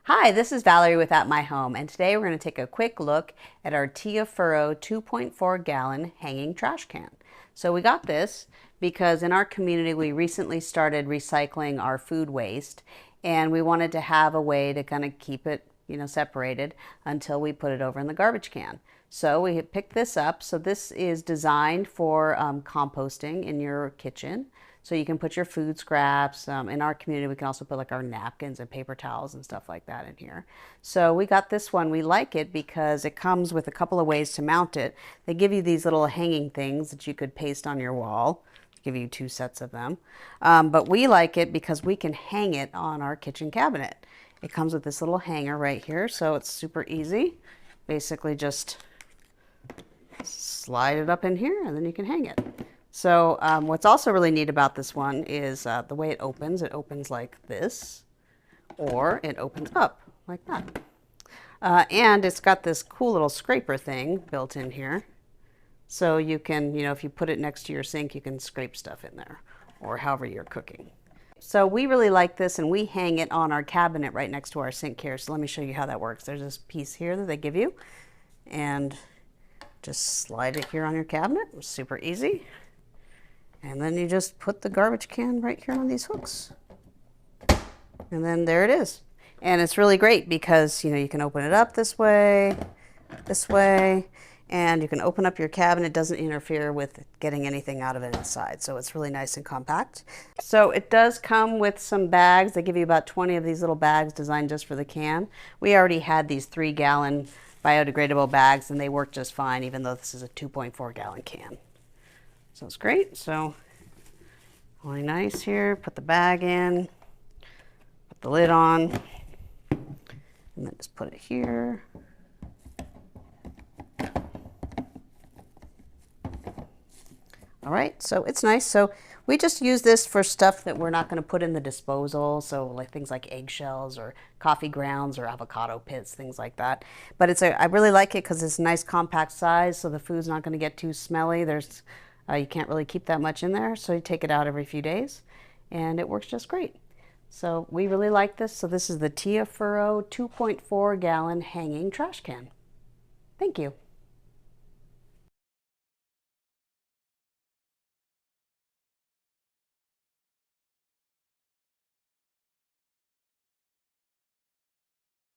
Hi, this is Valerie with At My Home, and today we're going to take a quick look at our Tiyafuro 2.4 gallon hanging trash can. So we got this because in our community we recently started recycling our food waste, and we wanted to have a way to kind of keep it, separated until we put it over in the garbage can. So we had picked this up. So this is designed for composting in your kitchen. So you can put your food scraps. In our community, we can also put like our napkins and paper towels and stuff like that in here. So we got this one. We like it because it comes with a couple of ways to mount it. They give you these little hanging things that you could paste on your wall. Give you 2 sets of them. But we like it because we can hang it on our kitchen cabinet. It comes with this little hanger right here, so it's super easy. Basically just slide it up in here and then you can hang it. So what's also really neat about this one is the way it opens. It opens like this, or it opens up like that. And it's got this cool little scraper thing built in here. So you can, if you put it next to your sink, you can scrape stuff in there, or however you're cooking. So we really like this, and we hang it on our cabinet right next to our sink here. So let me show you how that works. There's this piece here that they give you, and just slide it here on your cabinet. It's super easy. And then you just put the garbage can right here on these hooks. And then there it is. And it's really great because, you can open it up this way, and you can open up your cabinet. It doesn't interfere with getting anything out of it inside. So it's really nice and compact. So it does come with some bags. They give you about 20 of these little bags designed just for the can. We already had these 3-gallon biodegradable bags, and they work just fine, even though this is a 2.4 gallon can. So it's great. So really nice here. Put the bag in, put the lid on, and then just put it here. All right, so it's nice. So we just use this for stuff that we're not going to put in the disposal. So like things like eggshells or coffee grounds or avocado pits, things like that. But I really like it because it's a nice compact size, so the food's not going to get too smelly. You can't really keep that much in there, so you take it out every few days, and it works just great. So we really like this. So this is the Tiyafuro 2.4 gallon hanging trash can. Thank you.